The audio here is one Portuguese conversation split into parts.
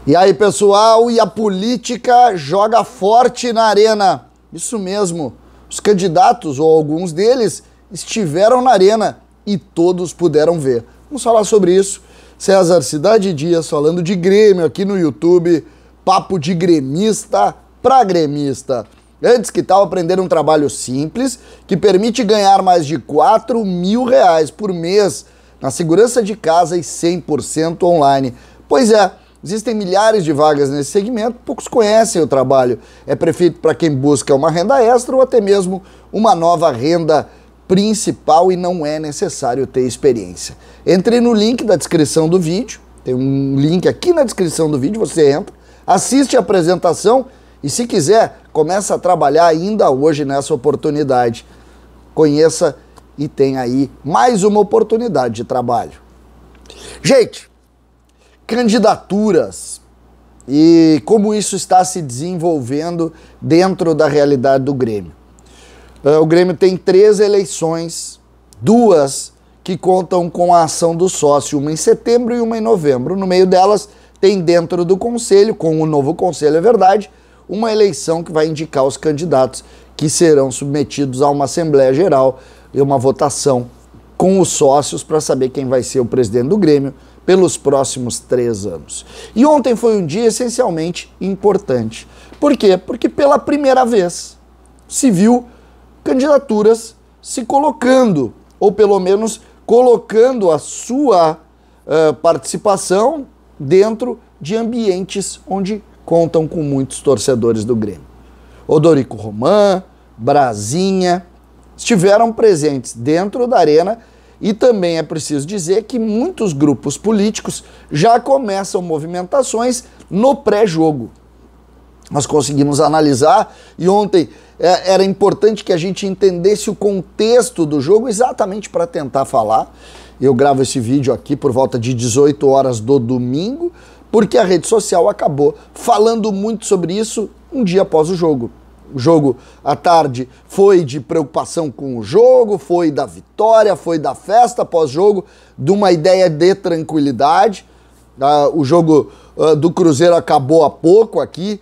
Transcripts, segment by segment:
E aí, pessoal, e a política joga forte na arena. Isso mesmo, os candidatos, ou alguns deles, estiveram na arena e todos puderam ver. Vamos falar sobre isso. César Cidade Dias falando de Grêmio aqui no YouTube. Papo de gremista pra gremista. Antes que tal, aprender um trabalho simples que permite ganhar mais de R$4.000 por mês na segurança de casa e 100% online. Pois é, existem milhares de vagas nesse segmento, poucos conhecem o trabalho. É perfeito para quem busca uma renda extra ou até mesmo uma nova renda principal e não é necessário ter experiência. Entre no link da descrição do vídeo, tem um link aqui na descrição do vídeo, você entra, assiste a apresentação e se quiser, começa a trabalhar ainda hoje nessa oportunidade. Conheça e tem aí mais uma oportunidade de trabalho. Gente, candidaturas e como isso está se desenvolvendo dentro da realidade do Grêmio. O Grêmio tem 3 eleições, 2 que contam com a ação do sócio, uma em setembro e uma em novembro. No meio delas tem dentro do conselho, com o novo conselho, é verdade, uma eleição que vai indicar os candidatos que serão submetidos a uma Assembleia Geral e uma votação com os sócios para saber quem vai ser o presidente do Grêmio pelos próximos 3 anos. E ontem foi um dia essencialmente importante. Por quê? Porque pela primeira vez se viu candidaturas se colocando, ou pelo menos colocando a sua participação dentro de ambientes onde contam com muitos torcedores do Grêmio. Odorico Roman, Brasinha, estiveram presentes dentro da arena e também é preciso dizer que muitos grupos políticos já começam movimentações no pré-jogo. Nós conseguimos analisar e ontem era importante que a gente entendesse o contexto do jogo exatamente para tentar falar. Eu gravo esse vídeo aqui por volta de 18 horas do domingo, porque a rede social acabou falando muito sobre isso um dia após o jogo. O jogo à tarde foi de preocupação com o jogo, foi da vitória, foi da festa pós-jogo, de uma ideia de tranquilidade. O jogo do Cruzeiro acabou há pouco aqui.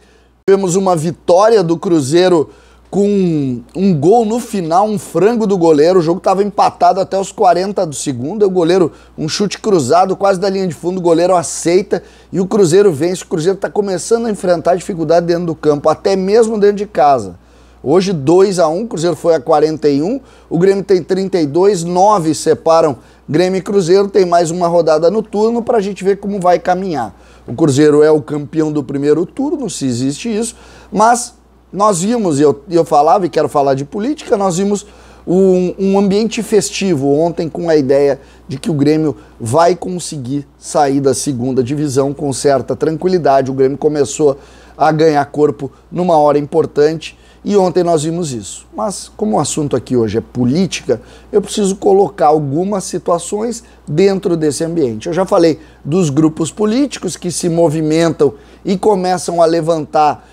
Tivemos uma vitória do Cruzeiro com um gol no final, um frango do goleiro. O jogo estava empatado até os 40 do segundo. O goleiro, um chute cruzado, quase da linha de fundo, o goleiro aceita e o Cruzeiro vence. O Cruzeiro está começando a enfrentar dificuldade dentro do campo, até mesmo dentro de casa. Hoje 2-1, o Cruzeiro foi a 41, o Grêmio tem 32, 9 separam Grêmio e Cruzeiro, tem mais uma rodada no turno para a gente ver como vai caminhar. O Cruzeiro é o campeão do primeiro turno, se existe isso, mas nós vimos, e eu falava e quero falar de política, nós vimos um ambiente festivo ontem com a ideia de que o Grêmio vai conseguir sair da segunda divisão com certa tranquilidade. O Grêmio começou a ganhar corpo numa hora importante e ontem nós vimos isso. Mas como o assunto aqui hoje é política, eu preciso colocar algumas situações dentro desse ambiente. Eu já falei dos grupos políticos que se movimentam e começam a levantar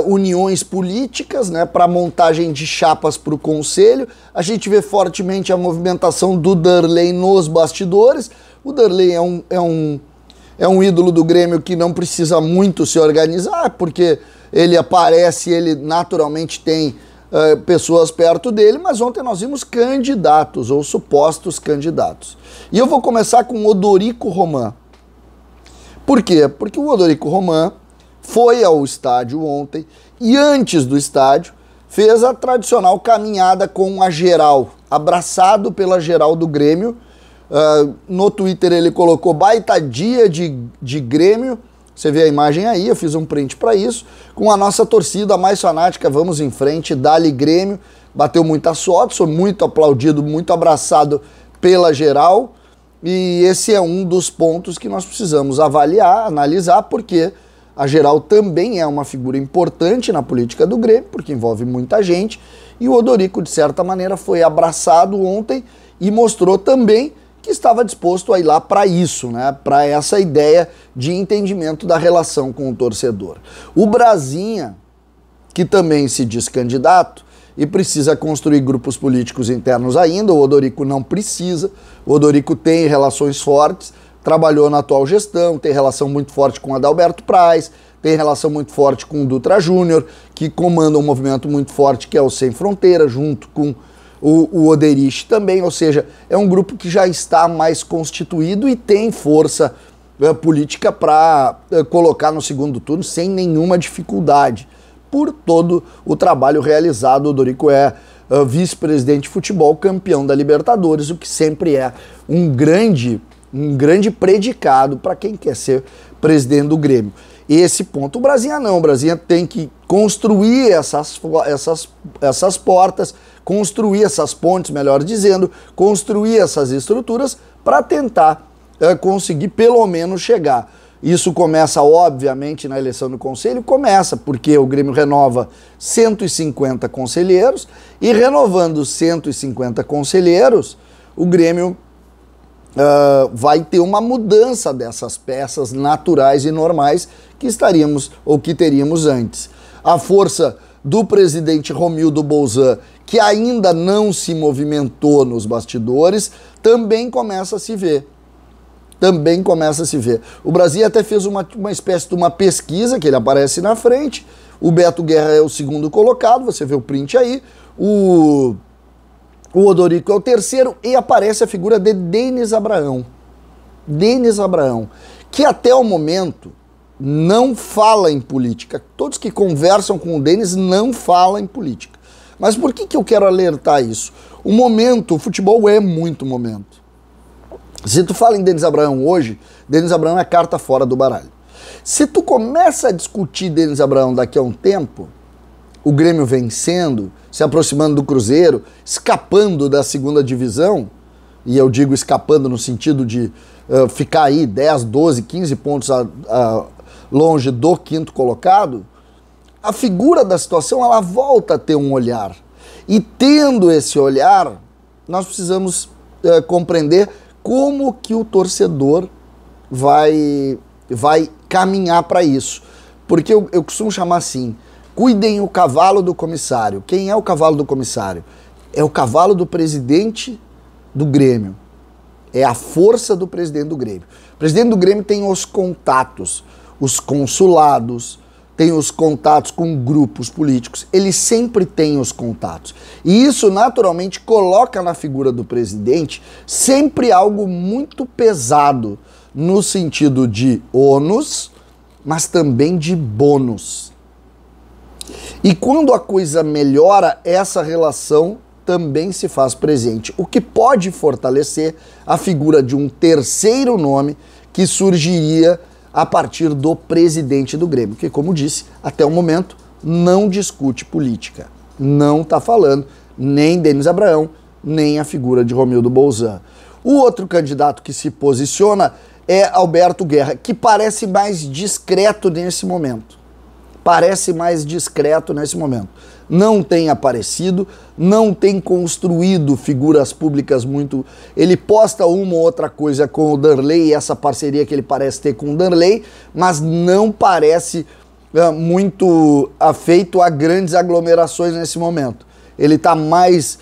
uniões políticas, né, para montagem de chapas para o Conselho. A gente vê fortemente a movimentação do Darley nos bastidores. O Darley é um ídolo do Grêmio que não precisa muito se organizar, porque ele aparece, ele naturalmente tem pessoas perto dele, mas ontem nós vimos candidatos, ou supostos candidatos. E eu vou começar com o Odorico Roman. Por quê? Porque o Odorico Roman foi ao estádio ontem e antes do estádio fez a tradicional caminhada com a geral, abraçado pela geral do Grêmio. No Twitter ele colocou baita dia de Grêmio, você vê a imagem aí, eu fiz um print para isso, com a nossa torcida mais fanática, vamos em frente, dá-lhe Grêmio, bateu muitas fotos, foi muito aplaudido, muito abraçado pela geral e esse é um dos pontos que nós precisamos avaliar, analisar, porque a geral também é uma figura importante na política do Grêmio, porque envolve muita gente, e o Odorico, de certa maneira, foi abraçado ontem e mostrou também que estava disposto a ir lá para isso, né? Para essa ideia de entendimento da relação com o torcedor. O Brasinha, que também se diz candidato e precisa construir grupos políticos internos ainda, o Odorico não precisa, o Odorico tem relações fortes trabalhou na atual gestão, tem relação muito forte com Adalberto Praz, tem relação muito forte com o Dutra Júnior, que comanda um movimento muito forte que é o Sem Fronteira, junto com o Oderich também, ou seja, é um grupo que já está mais constituído e tem força política para colocar no segundo turno sem nenhuma dificuldade, por todo o trabalho realizado. O Dorico é vice-presidente de futebol, campeão da Libertadores, o que sempre é um grande predicado para quem quer ser presidente do Grêmio. Esse ponto, o Brasinha não, o Brasinha tem que construir essas portas, construir essas pontes, melhor dizendo, construir essas estruturas para tentar conseguir pelo menos chegar. Isso começa, obviamente, na eleição do conselho, começa porque o Grêmio renova 150 conselheiros e renovando 150 conselheiros, o Grêmio vai ter uma mudança dessas peças naturais e normais que estaríamos ou que teríamos antes. A força do presidente Romildo Bolzan, que ainda não se movimentou nos bastidores, também começa a se ver. O Brasil até fez uma espécie de uma pesquisa, que ele aparece na frente, o Beto Guerra é o segundo colocado, você vê o print aí, o Odorico é o terceiro e aparece a figura de Denis Abraão. Denis Abraão, que até o momento não fala em política. Todos que conversam com o Denis não falam em política. Mas por que eu quero alertar isso? O futebol é muito momento. Se tu fala em Denis Abraão hoje, Denis Abraão é carta fora do baralho. Se tu começa a discutir Denis Abraão daqui a um tempo, o Grêmio vencendo, se aproximando do Cruzeiro, escapando da segunda divisão, e eu digo escapando no sentido de ficar aí 10, 12, 15 pontos longe do quinto colocado, a figura da situação ela volta a ter um olhar. E tendo esse olhar, nós precisamos compreender como que o torcedor vai caminhar para isso. Porque eu costumo chamar assim, cuidem o cavalo do comissário. Quem é o cavalo do comissário? É o cavalo do presidente do Grêmio. É a força do presidente do Grêmio. O presidente do Grêmio tem os contatos, os consulados, tem os contatos com grupos políticos. Ele sempre tem os contatos. E isso, naturalmente, coloca na figura do presidente sempre algo muito pesado, no sentido de ônus, mas também de bônus. E quando a coisa melhora, essa relação também se faz presente, o que pode fortalecer a figura de um terceiro nome que surgiria a partir do presidente do Grêmio, que, como disse, até o momento não discute política. Não está falando nem Denis Abraão, nem a figura de Romildo Bolzan. O outro candidato que se posiciona é Alberto Guerra, que parece mais discreto nesse momento. Não tem aparecido, não tem construído figuras públicas muito... Ele posta uma ou outra coisa com o Darley e essa parceria que ele parece ter com o Darley, mas não parece muito afeito a grandes aglomerações nesse momento. Ele está mais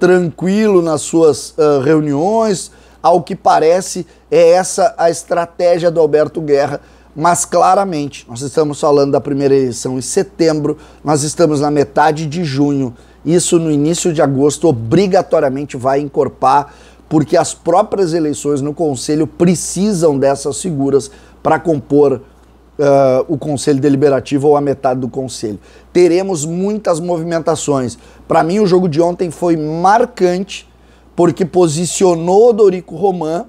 tranquilo nas suas reuniões, ao que parece é essa a estratégia do Alberto Guerra. Mas claramente, nós estamos falando da primeira eleição em setembro, nós estamos na metade de junho, isso no início de agosto obrigatoriamente vai encorpar, porque as próprias eleições no Conselho precisam dessas figuras para compor o Conselho Deliberativo ou a metade do Conselho. Teremos muitas movimentações. Para mim o jogo de ontem foi marcante, porque posicionou Dorico Roman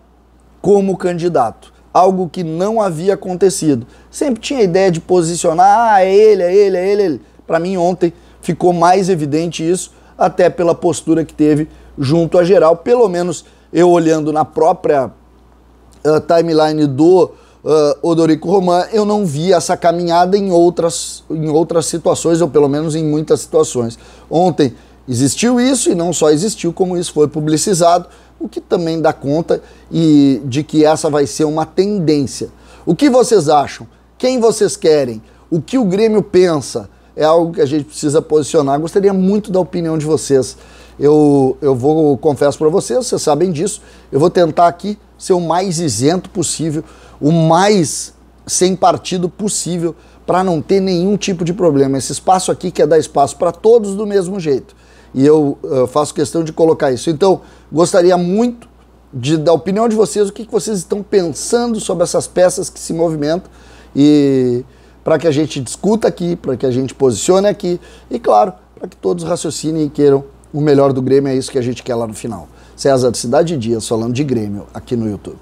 como candidato. Algo que não havia acontecido. Sempre tinha a ideia de posicionar, é ele. Para mim ontem ficou mais evidente isso, até pela postura que teve junto a geral. Pelo menos eu olhando na própria timeline do Odorico Roman, eu não vi essa caminhada em outras situações, ou pelo menos em muitas situações. Ontem existiu isso, e não só existiu, como isso foi publicizado, o que também dá conta de que essa vai ser uma tendência. O que vocês acham? Quem vocês querem? O que o Grêmio pensa? É algo que a gente precisa posicionar. Gostaria muito da opinião de vocês. Eu confesso para vocês sabem disso, eu vou tentar aqui ser o mais isento possível, o mais sem partido possível, para não ter nenhum tipo de problema. Esse espaço aqui quer dar espaço para todos do mesmo jeito. E eu faço questão de colocar isso. Então, gostaria muito da opinião de vocês, o que vocês estão pensando sobre essas peças que se movimentam, e para que a gente discuta aqui, para que a gente posicione aqui, e claro, para que todos raciocinem e queiram o melhor do Grêmio. É isso que a gente quer lá no final. César de Cidade Dias falando de Grêmio aqui no YouTube.